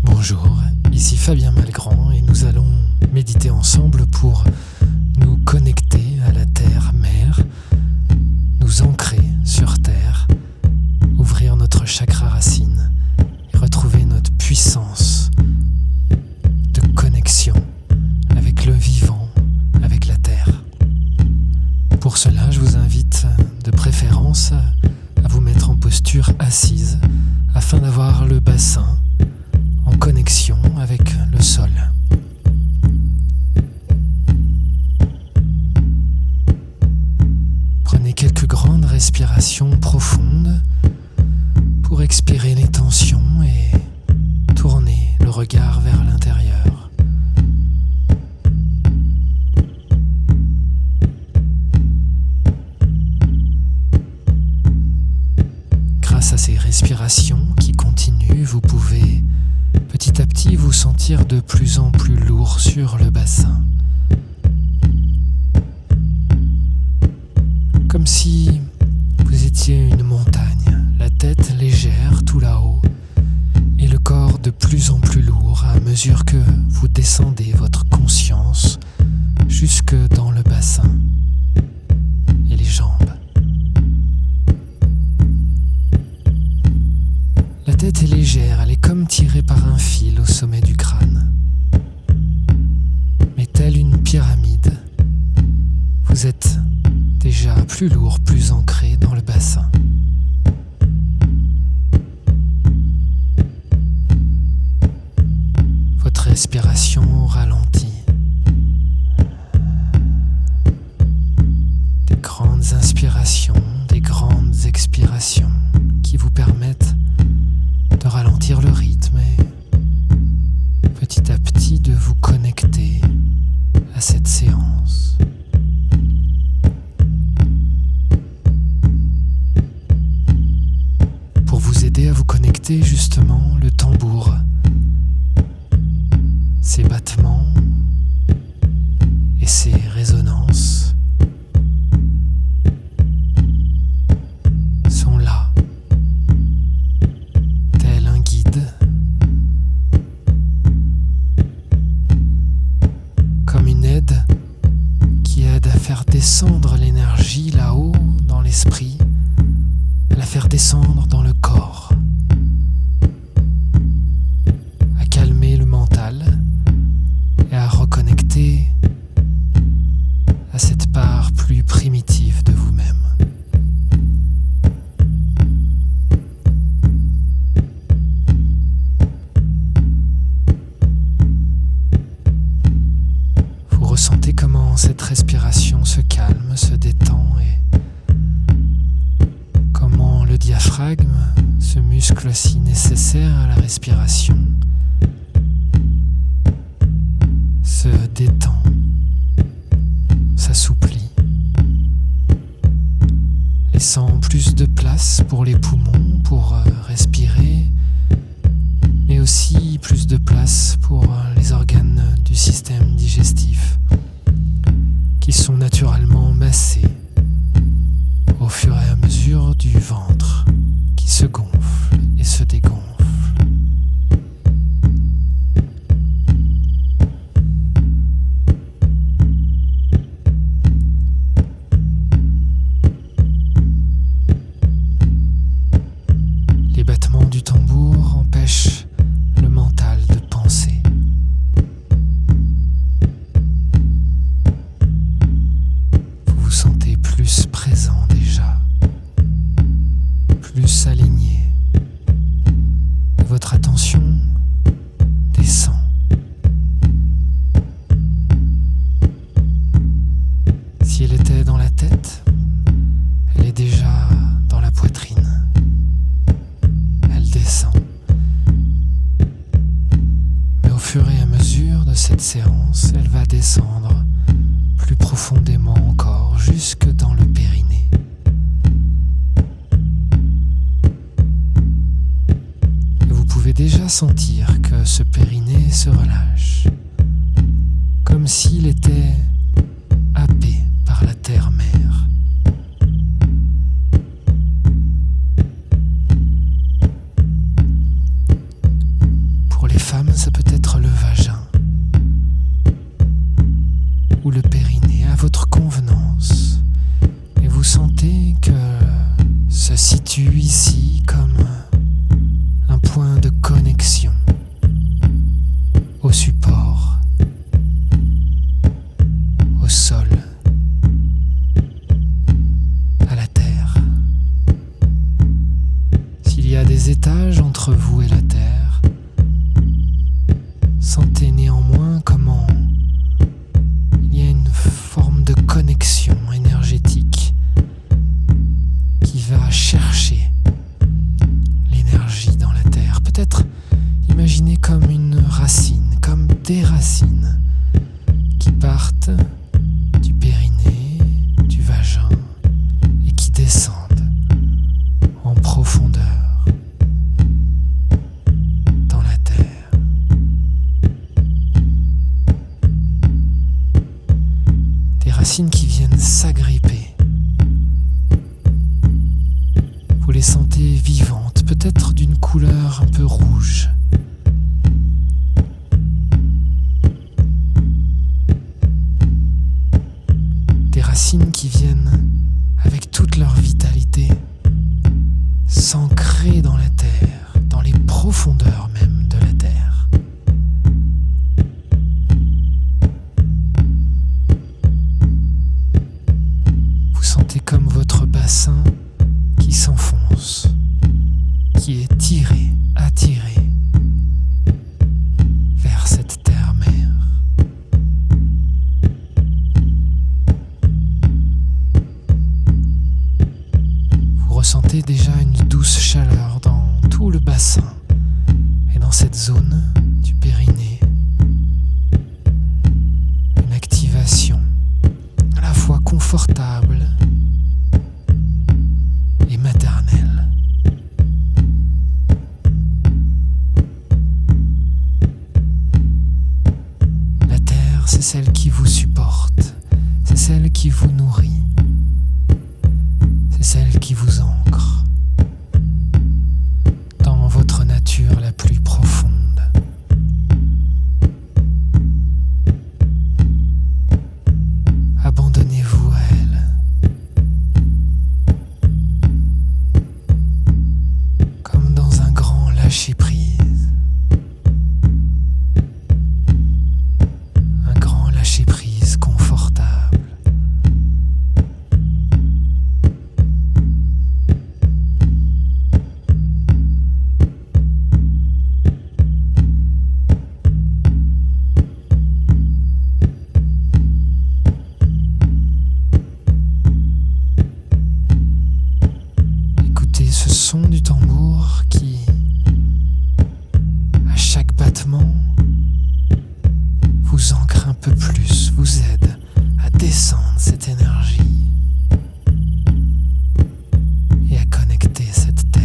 Bonjour, ici Fabien Malgrand et nous allons méditer ensemble pour nous connecter à la terre-mère, nous ancrer sur terre, ouvrir notre chakra racine et retrouver notre puissance de connexion avec le vivant, avec la terre. Pour cela, je vous invite de préférence à vous mettre en posture assise afin d'avoir le bassin en connexion avec le sol. Prenez quelques grandes respirations profondes pour expirer les tensions et tourner le regard vers l'intérieur. Grâce à ces respirations qui continuent, vous pouvez petit à petit vous sentir de plus en plus lourd sur le bassin. Comme si vous étiez une montagne, la tête légère tout là-haut et le corps de plus en plus lourd à mesure que vous descendez votre conscience jusque dans le bassin et les jambes. La tête est légère, elle est comme tirée par un fil au sommet du crâne. Mais telle une pyramide, vous êtes déjà plus lourd, plus ancré dans le bassin. Votre respiration ralentit. Des grandes inspirations, des grandes expirations qui vous permettent de ralentir le rythme et petit à petit de vous connecter à cette séance. Pour vous aider à vous connecter justement, le tambour, ses battements et ses résonances sont là. Faire descendre l'énergie là-haut dans l'esprit, à la faire descendre dans le corps, à calmer le mental et à reconnecter à cette part plus primitive de vous-même. Ressentez comment cette respiration se calme, se détend et comment le diaphragme, ce muscle si nécessaire à la respiration, se détend, s'assouplit, laissant plus de place pour les poumons, pour respirer, mais aussi plus de place pour les organes du système digestif qui sont naturellement massés au fur et à mesure du ventre qui se gonfle et se dégonfle. Les battements du tambour empêchent le mental de penser. Vous vous sentez plus présent déjà, plus aligné. Votre attention descend. Si elle était dans la tête, elle est déjà dans la poitrine. Elle descend. Mais au fur et à mesure de cette séance, elle va descendre plus profondément encore, jusque dans le périnée. Et vous pouvez déjà sentir que ce périnée se relâche, comme s'il était happé par la terre-mère. étages entre vous et la Terre. Sentez néanmoins comment il y a une forme de connexion énergétique qui va chercher l'énergie dans la Terre. Peut-être imaginez comme une racine, comme des racines qui partent du périnée, du vagin et qui descendent en profondeur dans la Terre. Des racines qui viennent s'agripper. Vous les sentez vivantes, peut-être d'une couleur un peu rouge. Des racines qui viennent, avec toute leur vitalité, s'ancrer dans la terre, dans les profondeurs même de la terre. Vous sentez comme votre bassin qui s'enfonce, qui est tiré, attiré vers cette terre-mère. Vous ressentez déjà une douce chaleur dans tout le bassin et dans cette zone du périnée. Une activation à la fois confortable et maternelle. La terre, c'est celle qui vous supporte, c'est celle qui vous nourrit, c'est celle qui vous ancre dans votre nature la plus profonde. Abandonnez-vous à elle, comme dans un grand lâcher-prise. Un grand lâcher-prise confortable. Écoutez ce son du tambour qui, à chaque battement, vous ancre un peu plus, vous aide à descendre cette énergie et à connecter cette terre.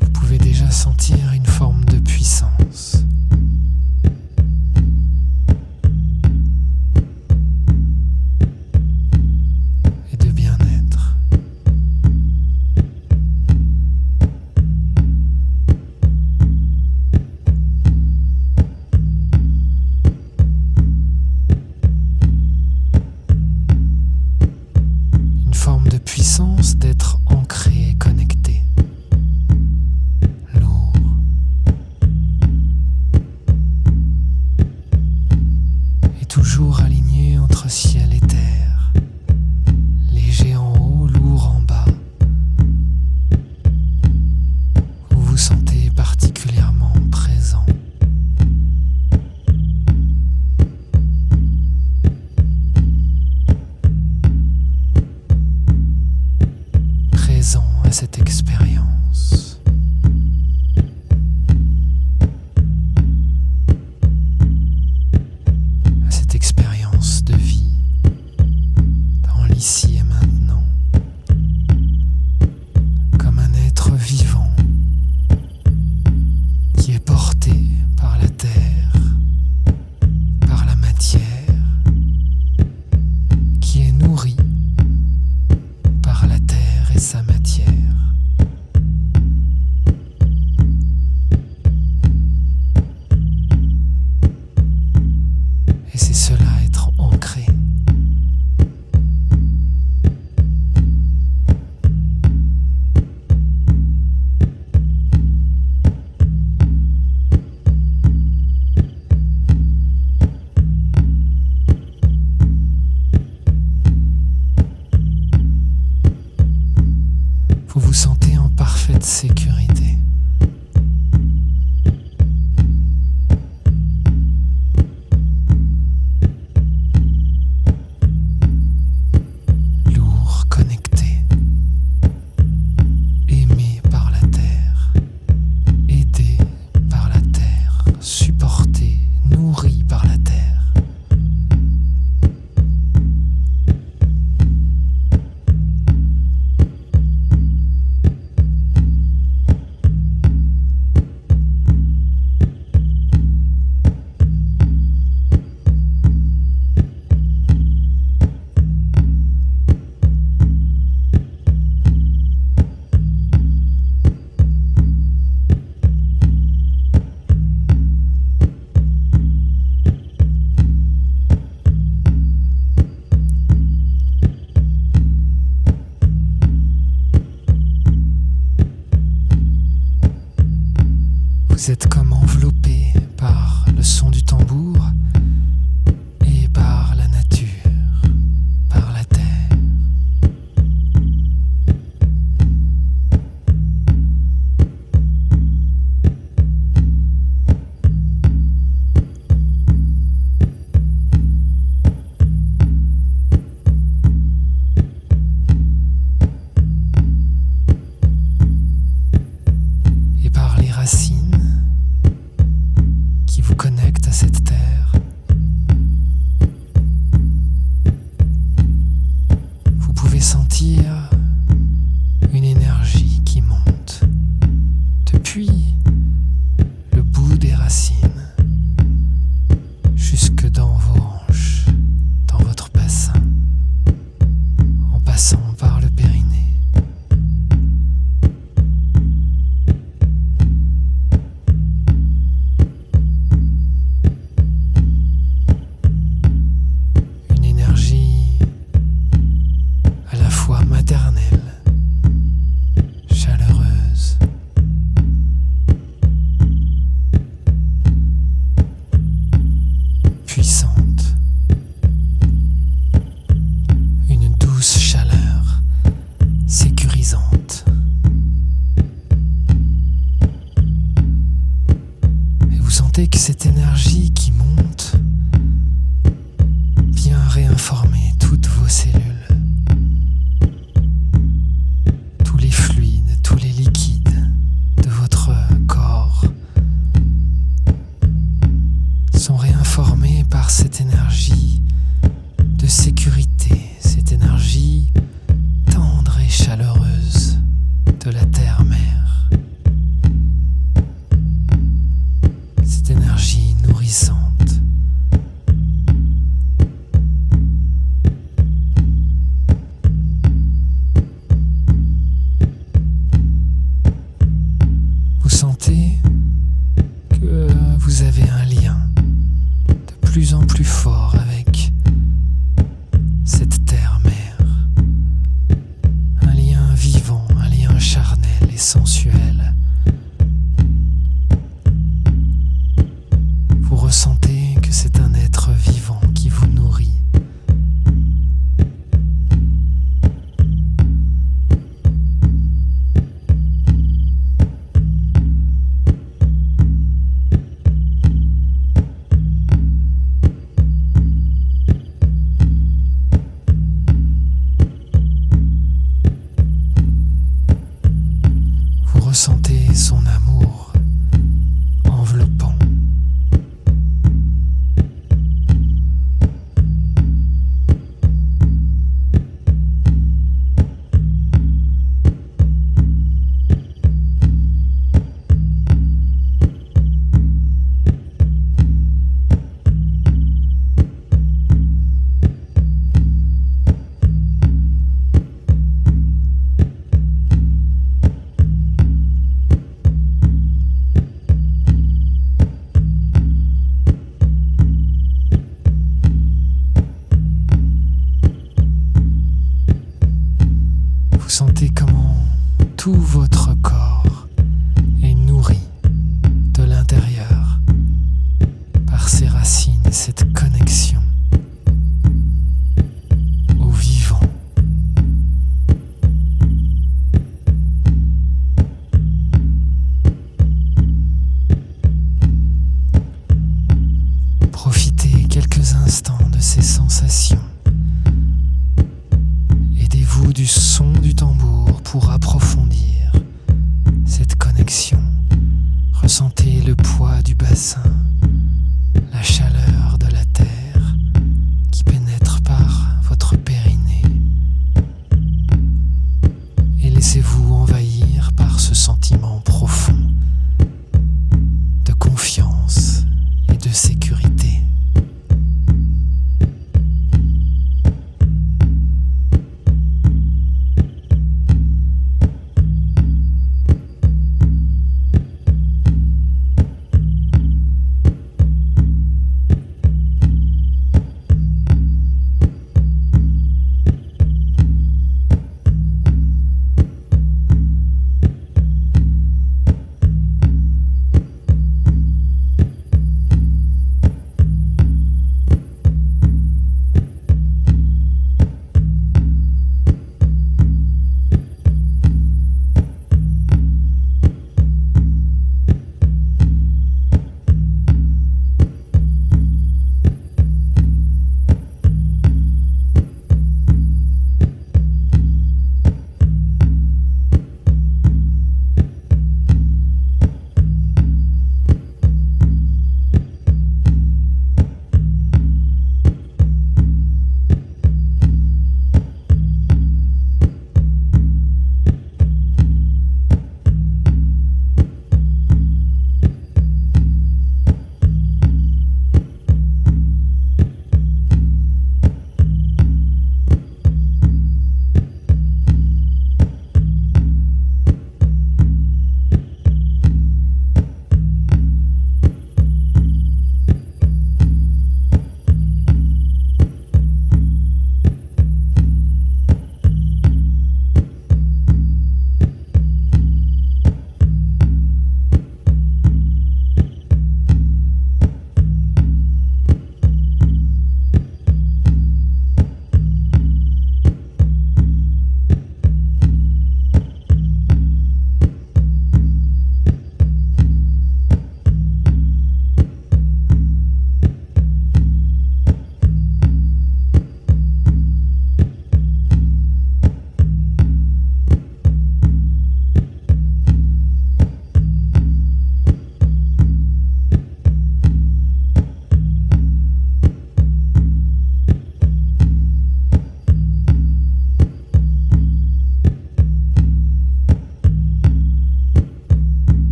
Vous pouvez déjà sentir une forme de puissance. Et de bien-être. Une forme de puissance d'être ancré et connecté. Lourd. Et toujours aligné entre ciel et terre. Léger en haut, lourd en bas. Vous vous sentez particulièrement présent. Présent à cette expérience. À cette expérience de vie dans l'ici et maintenant. Comme un être vivant qui est porté par la terre, par la matière, qui est nourri par la terre et sa matière. Vous vous sentez en parfaite sécurité. Lourd, connecté, aimé par la terre, aidé par la terre, supporté, nourri par la terre. Vous êtes comme enveloppé par le son du tambour et par la nature, par la terre. Et par les racines qui vous connecte à cette terre. Vous pouvez sentir une énergie qui monte depuis le bout des racines jusque dans vos hanches, dans votre bassin, en passant par le périnée. Maternelle, chaleureuse, puissante, une douce chaleur sécurisante. Et vous sentez que cette énergie qui monte vient réinformer toutes vos cellules. Tous les liquides de votre corps sont réinformés par cette énergie de sécurité, cette énergie tendre et chaleureuse de la terre-mère, cette énergie nourrissante. Sentez que vous avez un lien de plus en plus fort avec cette terre-mère. Un lien vivant, un lien charnel et sensuel. Vous ressentez que c'est un être vivant qui vous nourrit. Ressentez son amour enveloppant. Sentez comment tout votre corps est nourri de l'intérieur par ces racines et cette connexion au vivant. Éloignez-vous du son du tambour pour approfondir cette connexion. Ressentez le poids du bassin, la chaleur de la terre qui pénètre par votre périnée. Et laissez-vous envahir par ce sentiment profond de confiance et de sécurité.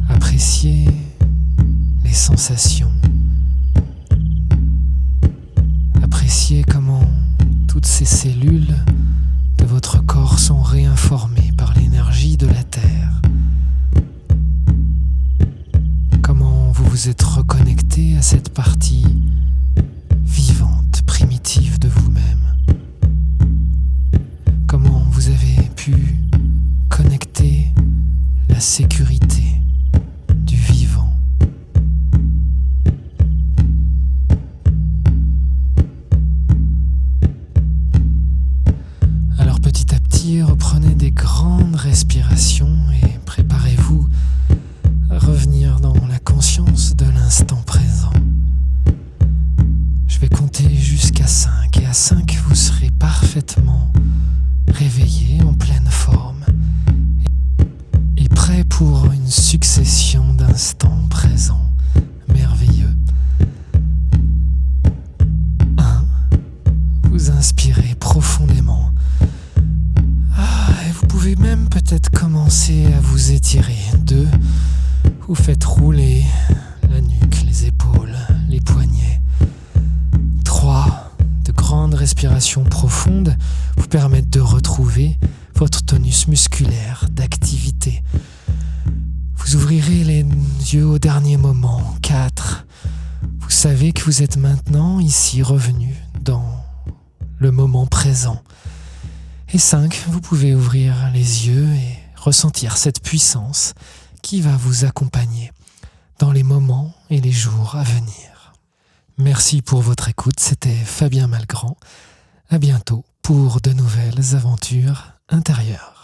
Appréciez les sensations. Appréciez comment toutes ces cellules de votre corps sont réinformées par l'énergie de la Terre. Comment vous vous êtes reconnecté à cette partie vivante, primitive de vous-même. Comment vous avez pu connecter la sécurité du vivant. Alors petit à petit, reprenez des grandes respirations et préparez-vous à revenir dans la conscience de l'instant présent. Je vais compter jusqu'à 5 et à 5 vous serez parfaitement réveillé, en pleine forme et prêt pour une succession d'instants présents merveilleux. 1. Vous inspirez profondément. Et vous pouvez même peut-être commencer à vous étirer. 2. Vous faites rouler la nuque, les épaules, les poignets. 3. De grandes respirations profondes vous permettent de retrouver votre tonus musculaire d'activité. Vous ouvrirez les yeux au dernier moment. 4. Vous savez que vous êtes maintenant ici revenu dans le moment présent. Et 5. Vous pouvez ouvrir les yeux et ressentir cette puissance qui va vous accompagner dans les moments et les jours à venir. Merci pour votre écoute, c'était Fabien Malgrand. À bientôt pour de nouvelles aventures intérieures.